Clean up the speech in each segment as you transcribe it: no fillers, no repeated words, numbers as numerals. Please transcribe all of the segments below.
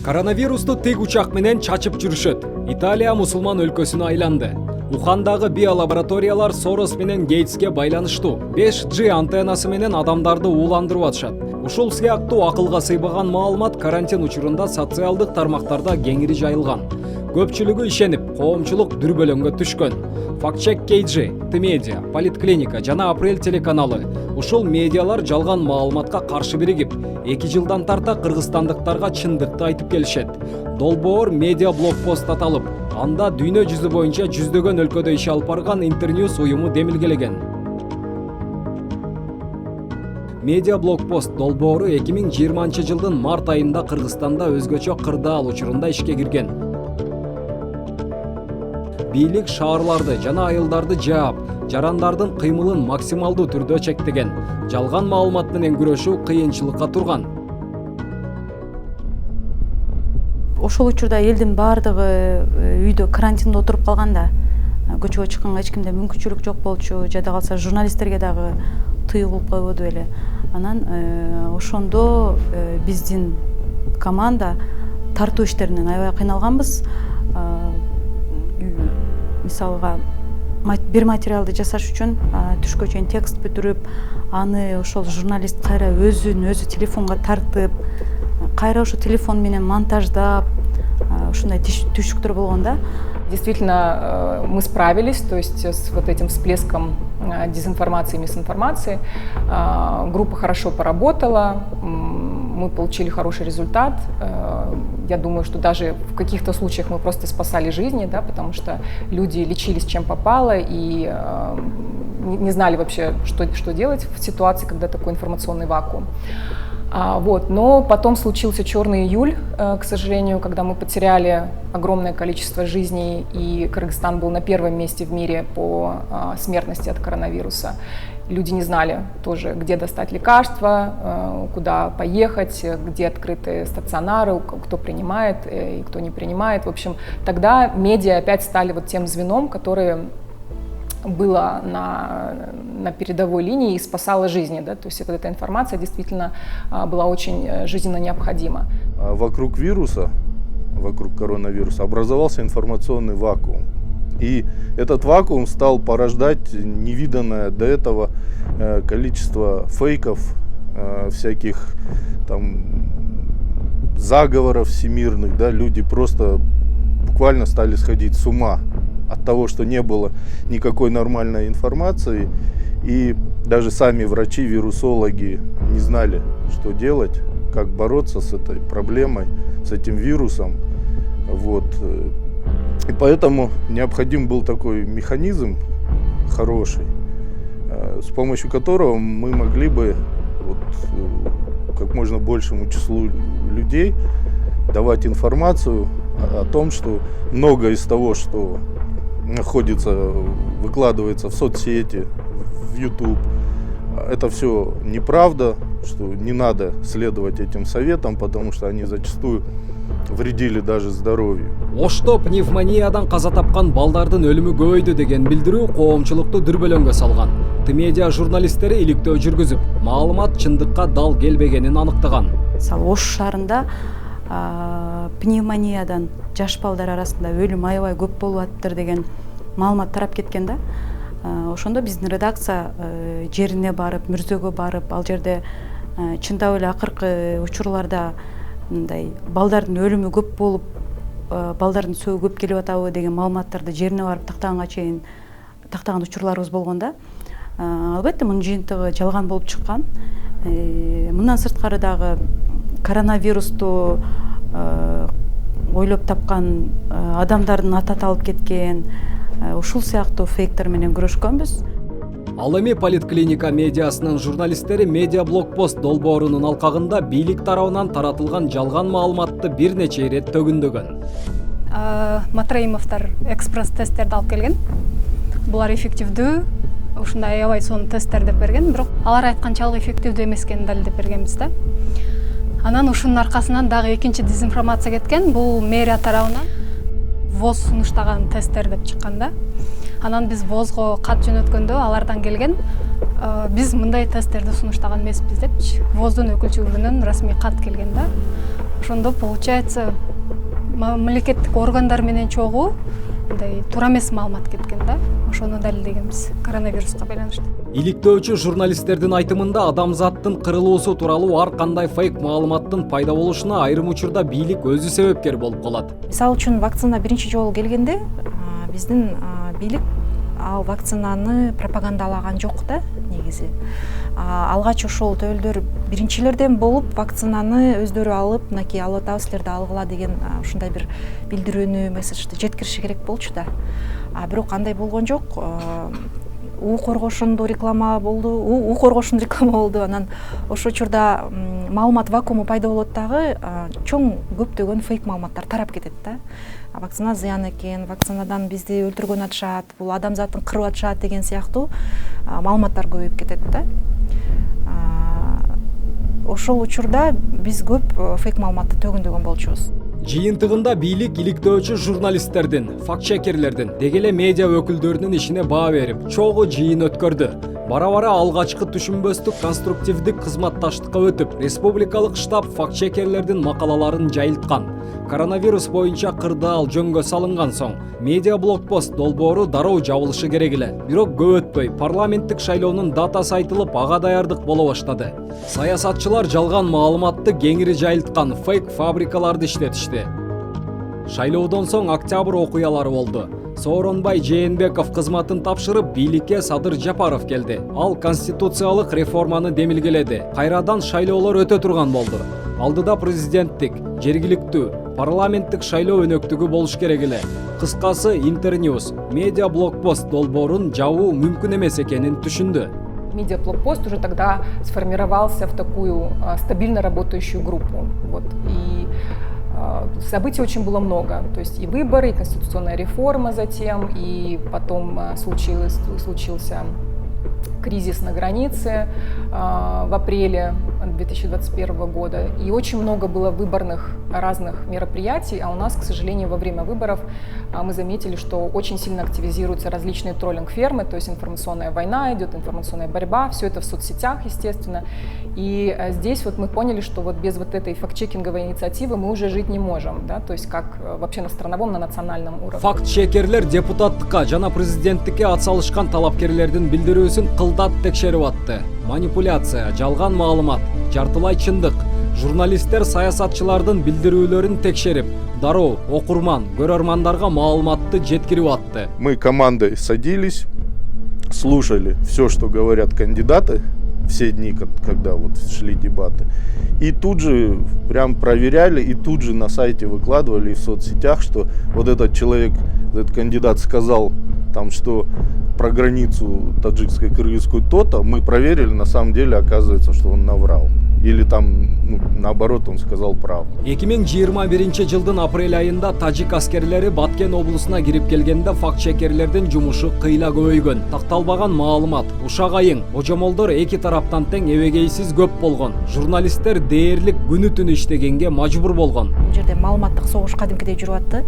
Коронавирусту тек учак менен чачып жүрүшөт. Италия мусулман өлкөсүнө айланды. Ухандагы биолабораториялар Сорос менен Гейтске байланыштуу. 5G антеннасы менен адамдарды ууландырып атышат. Ушул сыяктуу акылга сыйбаган маалымат карантин учурунда социалдык тармактарда кеңири жайылган. Көпчүлүгү ишенип, коомчулук дүрбөлөңгө түшкөн. Фактчек KG, Т-Медиа, Политклиника жана Апрель телеканалы ушул медиалар жалган маалыматка каршы биригип, 2 жылдан тарта кыргызстандыктарга чындыкты айтып келишет. Долбоор медиа блокпост аталып, анда дүйнө жүзү боюнча жүздөгөн өлкөдө иш алып барган Интерньюз уюму демилгелеген. Медиа блокпост долбоору 2020 жылдын март айында Кыргызстанда өзгөчө кырдаал учурунда ишке кирген. Бийлик шаарларды жана айылдарды жаап, жарандардын кыймылын максималдуу түрдө чектеген. Жалган маалымат менен күрөшүү кыйынчылыкка турган. Ошол учурда элдин баардыгы үйдө карантинде отуруп калганда, көчөгө чыкканга эч кимде мүмкүнчүлүк жок болчу, жада калса журналисттерге дагы тыйылып койбоду беле. Анан ошондо биздин команда тартуу иштеринен аябай кыйналганбыз. Мисалга бир материалды жасаш үчүн түшкө чейин текст бүтүрүп, аны ошол журналист кайра өзү телефонго тартып, кайра ошо телефон менен монтаждап, ушундай түшүктөр болгон да. Действительно, мы справились, то есть с вот этим всплеском дезинформации и мисинформации. Группа хорошо поработала, мы получили хороший результат. Я думаю, что даже в каких-то случаях мы просто спасали жизни, да, потому что люди лечились чем попало и не знали вообще, что делать в ситуации, когда такой информационный вакуум. Но потом случился черный июль, к сожалению, когда мы потеряли огромное количество жизней, и Кыргызстан был на первом месте в мире по смертности от коронавируса. Люди не знали тоже, где достать лекарства, куда поехать, где открыты стационары, кто принимает и кто не принимает. В общем, тогда медиа опять стали вот тем звеном, которое было на передовой линии и спасало жизни. Да? То есть вот эта информация действительно была очень жизненно необходима. Вокруг вируса, вокруг коронавируса образовался информационный вакуум. И этот вакуум стал порождать невиданное до этого количество фейков, всяких там заговоров всемирных. Да? Люди просто буквально стали сходить с ума от того, что не было никакой нормальной информации. И даже сами врачи, вирусологи не знали, что делать, как бороться с этой проблемой, с этим вирусом. Вот. И поэтому необходим был такой механизм хороший, с помощью которого мы могли бы как можно большему числу людей давать информацию о том, что многое из того, что выкладывается в соцсети, в YouTube, это все неправда, что не надо следовать этим советам, потому что они зачастую вредили даже здоровью. Ошто пневмониядан каза тапкан балдардын өлүмү көбөйдү деген билдирүү коомчулукту дүрбөлөңгө салган. Т-Медиа журналисттери иликтөө жүргүзүп, маалымат чындыкка дал келбегенин аныктаган. Мисалы Ош шаарында пневмониядан жаш балдар арасында өлүм аябай көп болуп атыптыр деген маалымат тарап кеткен да. Ошондо биздин редакция жерине барып, Мүрзөгө барып, ал жерде чындап эле акыркы учурларда мындай балдардын өлүмү көп болуп, балдардын сөөгү көп келип атабы деген маалыматтарды жерине барып тактаган учурларыбыз болгон да. Албетте мунун жыйынтыгы жалган болуп чыккан. Мындан сырткары дагы коронавирусту ойлоп тапкан адамдардын аты аталып кеткен, ушул сыяктуу фейктер менен күрөшкөнбүз. Ал эми Политклиника медиасынын журналисттери медиа блокпост долбоорунун алкагында бийлик тарабынан таратылган жалган маалыматты бир нече ирет төгүндөгөн. Матраимовдор экспресс тесттерди алып келген. Булар эффективдүү, ушундай аябай сонун тесттер деп берген, бирок алар айтканчалык эффективдүү эмес экенин далилдеп бергенбиз да. Анан ушунун аркасынан дагы экинчи дезинформация кеткен. Бул мэрия тарабынан ВОЗ сунуштаган тесттер деп чыккан да. Анан биз ВОЗго кат жөнөткөндө алардан келген, биз мындай тесттерди сунуштаган эмеспиз депчи. ВОЗдун өкүлчүлүгүнөн расмий кат келген да. ошондо получается мамлекеттик органдар менен чогуу мындай туура эмес маалымат кеткен да, ошону далилдегенбиз коронавируска байланыштуу. Иликтөөчү журналисттердин айтымында адамзаттын кырылуусу тууралуу ар кандай фейк маалыматтын пайда болушуна айрым учурда бийлик өзү себепкер болуп калат. Мисалы үчүн вакцина биринчи жолу келгенде биздин бийлик ал вакцинаны пропагандалаган жок да негизи. Алгач ошол төбөлдөр биринчилерден болуп вакцинаны өздөрү алып, мынакей алып атабыз, силер да алгыла деген ушундай бир билдирүүнү, месседжди жеткириши керек болчу да. Бирок андай болгон жок. У коргошунду реклама болду, у коргошун реклама болду. Анан ошол учурда маалымат вакууму пайда болот дагы, чоң көптөгөн фейк маалыматтар тарап кетет да. Вакцина зыян экен, вакцинадан бизди өлтүргөн атышат, бул адамзатын кырып атышат деген сыяктуу маалыматтар көбөйүп кетет да. Ошол учурда биз көп фейк маалыматты төгүндөгөн болчубуз. Жыйынтыгында бийлик иликтөөчү журналисттердин, факт-чекерлердин, деги эле медиа өкүлдөрүнүн ишине баа берип, чогуу жыйын өткөрдү. Бара-бара алгачкы түшүнбөстүк конструктивдик кызматташтыкка өтүп, республикалык штаб факт-чекерлердин макалаларын жайылткан. Коронавирус боюнча кырдаал жөнгө салынган соң, медиа блокпост долбоору дароо жабылышы керек эле. Бирок көп өтпөй парламенттик шайлоонун датасы айтылып, ага даярдык боло баштады. Саясатчылар жалган маалыматты кеңири жайылткан фейк фабрикаларды иштетишти. Шайлоодон соң октябрь окуялары болду. Сооронбай Жээнбеков кызматын тапшырып, бийликке Садыр Жапаров келди. Ал конституциялык реформаны демилгеледи. Кайрадан шайлоолор өтө турган болду. Алдыда президенттик, жергиликтүү, парламенттик шайлоо өнөктүгү болуш керек эле. Кыскасы Интерньюз медиа блокпост долбоорун жабуу мүмкүн эмес экенин түшүндү. Медиаблокпост уже тогда сформировался в такую стабильно работающую группу. Вот. И событий очень было много. То есть и выборы, и конституционная реформа затем, и потом случился кризис на границе в апреле 2021 года. И очень много было выборных разных мероприятий, а у нас, к сожалению, во время выборов мы заметили, что очень сильно активизируются различные троллинг-фермы, то есть информационная война идет, информационная борьба, все это в соцсетях, естественно. И здесь вот мы поняли, что вот без вот этой факт-чекинговой инициативы мы уже жить не можем, да, то есть как вообще на страновом, на национальном уровне. Факт-чекерлер депутаттыкка жана президенттикке атсалышкан талапкерлердин билдирүүсүн кылдат текшерип атты. Манипуляция, жалган маалымат, жартылай чындык. Журналисттер саясатчылардын билдирүүлөрүн текшерип, дароо окурман, көрөрмандарга маалыматты жеткирип атты. Мы командой садились, слушали все, что говорят кандидаты, все дни, когда вот шли дебаты. И тут же прям проверяли, и тут же на сайте выкладывали в соцсетях, что вот этот человек, этот кандидат сказал там, что про границу таджикско-кыргызскую то-то, мы проверили, на самом деле оказывается, что он наврал. Или там, наоборот, он сказал правду. 2021 апрель айында тажик аскерлери Баткен облусуна кирип келгенде факт-чекерлердин жумушу кыйла көбөйгөн. Такталбаган маалымат, ушак айың, божомолдор эки тараптан тең эбегейсиз көп болгон. Журналисттер дээрлик күнү түнү иштегенге мажбур болгон. Бул жерде маалыматтык согуш кадимкидей жүрүп атты.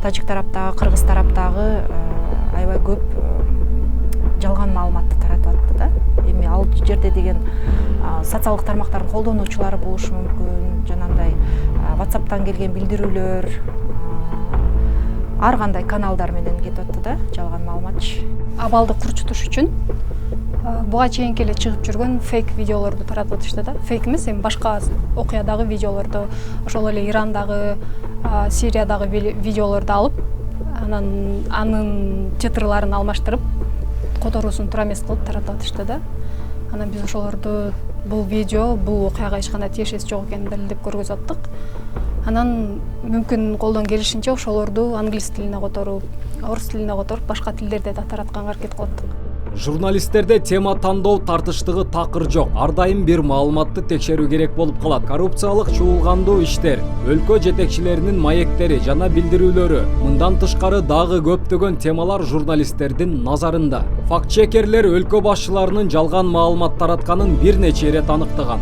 Тажик тараптагы, кыргыз тараптагы аябай көп жалган маалыматты таратып атты да. Эми ал жерде деген социалдык тармактардын колдонуучулары болушу мүмкүн, жанагындай WhatsApp'тан келген билдирүүлөр, ар кандай каналдар менен кетип атты да, жалган маалыматчы. Абалды курчутуш үчүн буга чейинки эле чыгып жүргөн фейк видеолорду таратып атышты да. Фейк эмес, эми башка окуядагы видеолорду, ошол эле Ирандагы, Сириядагы видеолорду алып, анын чытырларын алмаштырып, которуусун туура эмес кылып таратып атышты да. Анан биз ошолорду бул видео, бул окуяга эч кандай тиешеси жок экенин далилдеп көргөзүп аттык. Анан мүмкүн колдон келишинче ошолорду англис тилине которуп, орус тилине которуп, башка тилдерде да таратканга аракет кылаттык. Журналисттерде тема тандоо тартыштыгы такыр жок. Ар дайым бир маалыматты текшерүү керек болуп калат. Коррупциялык чуулгандуу иштер, өлкө жетекчилеринин маектери жана билдирүүлөрү, мындан тышкары дагы көптөгөн темалар журналисттердин назарында. Факт-чекерлер өлкө башчыларынын жалган маалымат таратканын бир нече ирет аныктаган.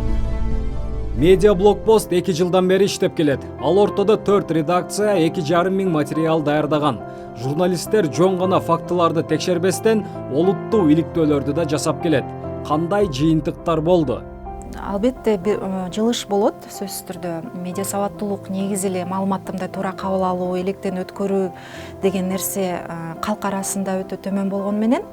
Медиа блокпост 2 жылдан бери иштеп келет. Ал ортодо 4 редакция 2,5 миң материал даярдаган. Журналисттер жон гана фактыларды текшербестен олуттуу иликтөөлөрдү да жасап келет. Кандай жыйынтыктар болду? Албетте жылыш болот, сөзсүз түрдө. Медиа сабаттуулук негизи эле маалыматты мындай туура кабыл алуу, электен өткөрүү деген нерсе калк арасында өтө төмөн болгону менен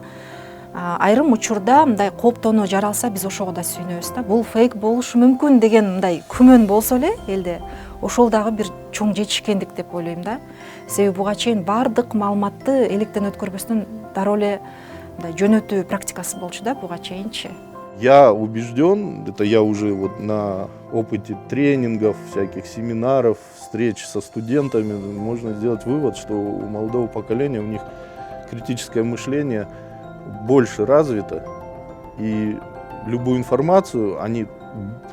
айрым учурда мындай кооптонуу жаралса биз ошого да сүйүнөбүз да. Бул фейк болушу мүмкүн деген мындай күмөн болсо эле элде, ошол дагы бир чоң жетишкендик деп ойлойм да. Себеби буга чейин баардык маалыматты электен өткөрбөстөн дароо эле мындай жөнөтүү практикасы болчу да буга чейинчи. Я убежден, это я уже вот на опыте тренингов, всяких семинаров, встреч со студентами, можно сделать вывод, что у молодого поколения, у них критическое мышление больше развито, и любую информацию они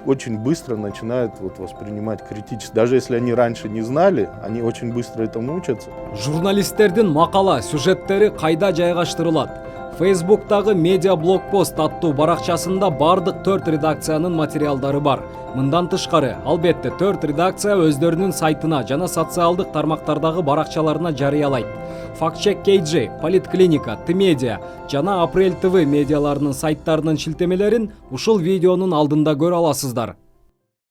очень быстро начинают воспринимать критически. Даже если они раньше не знали, они очень быстро этому учатся. Журналисттердин макала, сюжеттери кайда жайгаштырылат? Facebook'тагы медиа блокпост аттуу баракчасында бардык 4 редакциянын материалдары бар. Мындан тышкары, албетте 4 редакция өздөрүнүн сайтына жана социалдык тармактардагы баракчаларына жарыялайт. Фактчек KG, Политклиника, Т-медиа жана Апрель ТВ медиаларынын сайттарынын шилтемелерин ушул видеонун алдында көрө аласыздар.